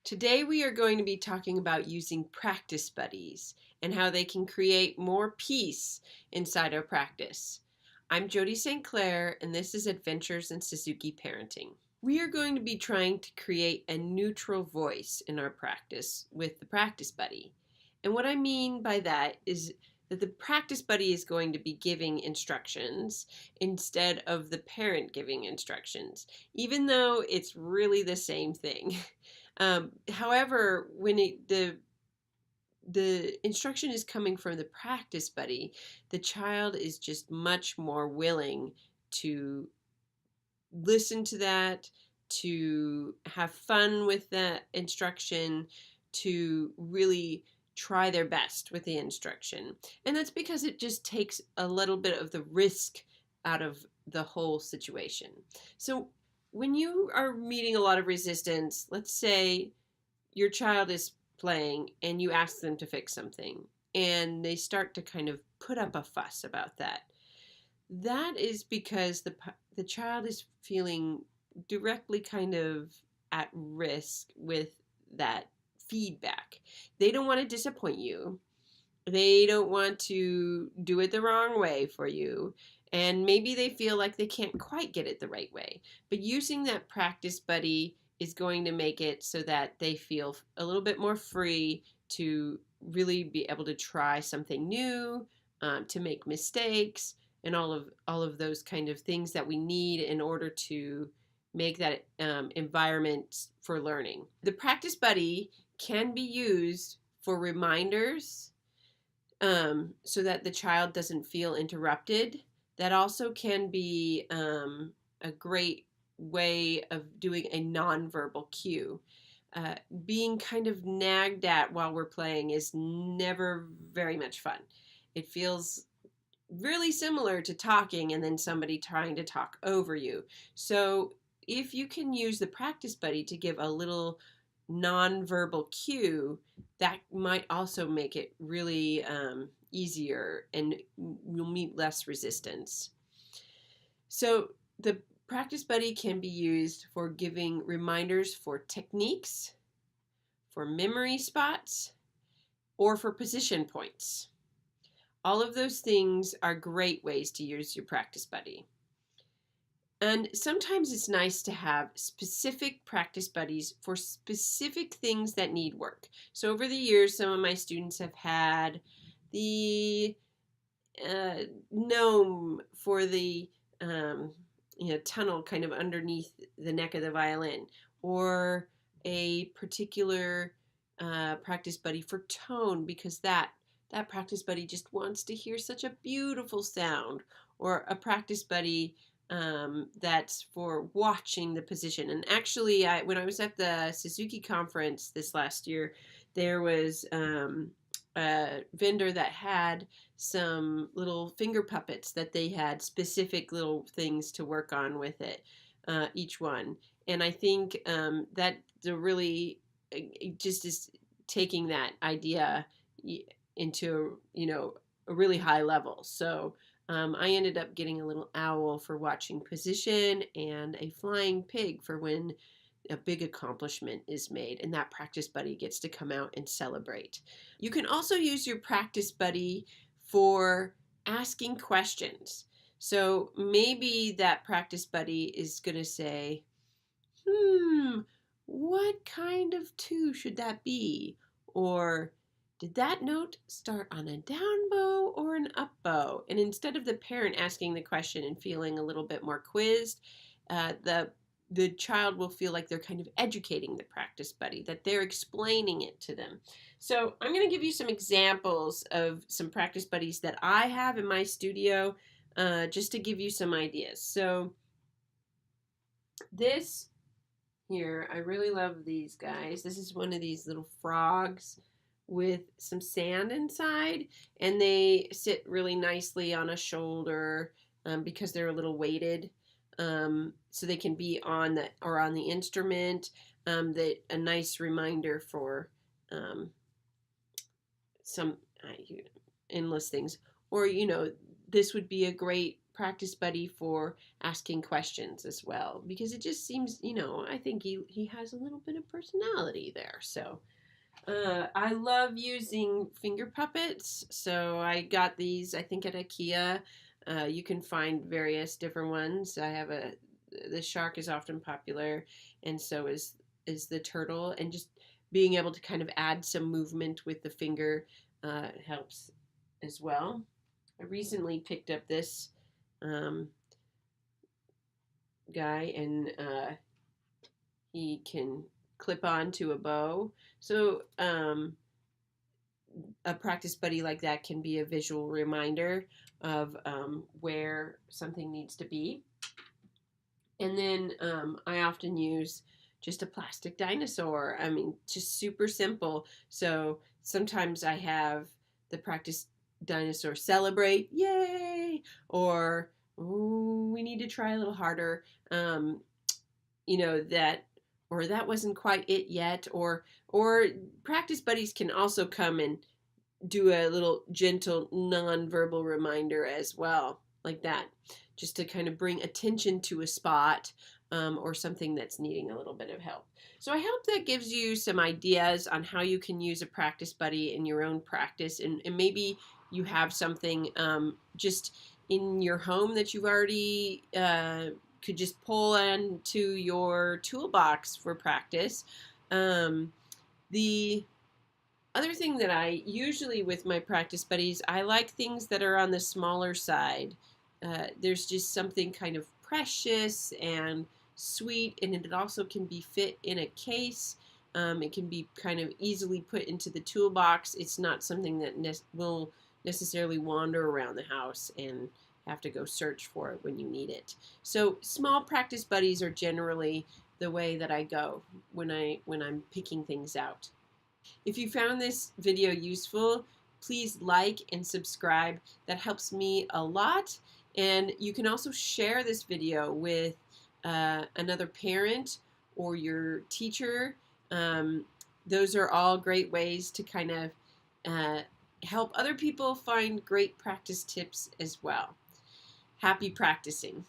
Today we are going to be talking about using practice buddies and how they can create more peace inside our practice. I'm Jody St. Clair and this is Adventures in Suzuki Parenting. We are going to be trying to create a neutral voice in our practice with the practice buddy. And what I mean by that is that the practice buddy is going to be giving instructions instead of the parent giving instructions, even though it's really the same thing. However, when the instruction is coming from the practice buddy, the child is just much more willing to listen to that, to have fun with that instruction, to really try their best with the instruction. And that's because it just takes a little bit of the risk out of the whole situation. So when you are meeting a lot of resistance, let's say your child is playing and you ask them to fix something and they start to kind of put up a fuss about that. That is because the child is feeling directly kind of at risk with that feedback. They don't want to disappoint you. They don't want to do it the wrong way for you. And maybe they feel like they can't quite get it the right way. But using that practice buddy is going to make it so that they feel a little bit more free to really be able to try something new, to make mistakes, and all of those kind of things that we need in order to make that environment for learning. The practice buddy can be used for reminders, so that the child doesn't feel interrupted. That also can be a great way of doing a nonverbal cue. Being kind of nagged at while we're playing is never very much fun. It feels really similar to talking and then somebody trying to talk over you. So if you can use the practice buddy to give a little nonverbal cue, that might also make it really easier and you'll meet less resistance. So the practice buddy can be used for giving reminders for techniques, for memory spots, or for position points. All of those things are great ways to use your practice buddy. And sometimes it's nice to have specific practice buddies for specific things that need work. So over the years, some of my students have had the gnome for the tunnel kind of underneath the neck of the violin, or a particular practice buddy for tone because that practice buddy just wants to hear such a beautiful sound, or a practice buddy that's for watching the position. And actually, when I was at the Suzuki conference this last year, there was a vendor that had some little finger puppets that they had specific little things to work on with it, each one. And I think that the really just is taking that idea into a really high level. So I ended up getting a little owl for watching position and a flying pig for when a big accomplishment is made and that practice buddy gets to come out and celebrate. You can also use your practice buddy for asking questions. So maybe that practice buddy is going to say, what kind of two should that be? Or did that note start on a down bow or an up bow? And instead of the parent asking the question and feeling a little bit more quizzed, the child will feel like they're kind of educating the practice buddy, that they're explaining it to them. So I'm going to give you some examples of some practice buddies that I have in my studio, just to give you some ideas. So this here, I really love these guys. This is one of these little frogs with some sand inside, and they sit really nicely on a shoulder because they're a little weighted. So they can be on the instrument. That a nice reminder for some endless things. Or this would be a great practice buddy for asking questions as well, because it just seems, I think he has a little bit of personality there. So I love using finger puppets. So I got these, I think, at IKEA. You can find various different ones. The shark is often popular, and so is the turtle. And just being able to kind of add some movement with the finger helps as well. I recently picked up this um, guy, and he can clip on to a bow. So a practice buddy like that can be a visual reminder of where something needs to be. And then I often use just a plastic dinosaur. I mean, just super simple. So sometimes I have the practice dinosaur celebrate, yay, or ooh, we need to try a little harder. That, or that wasn't quite it yet, or practice buddies can also come and do a little gentle non-verbal reminder as well, like that, just to kind of bring attention to a spot or something that's needing a little bit of help. So I hope that gives you some ideas on how you can use a practice buddy in your own practice, and maybe you have something just in your home that you've already could just pull into your toolbox for practice. The other thing that I usually with my practice buddies, I like things that are on the smaller side. There's just something kind of precious and sweet, and it also can be fit in a case. It can be kind of easily put into the toolbox. It's not something that will necessarily wander around the house and have to go search for it when you need it. So small practice buddies are generally the way that I go when I'm picking things out. If you found this video useful, please like and subscribe. That helps me a lot. And you can also share this video with another parent or your teacher. Those are all great ways to kind of help other people find great practice tips as well. Happy practicing.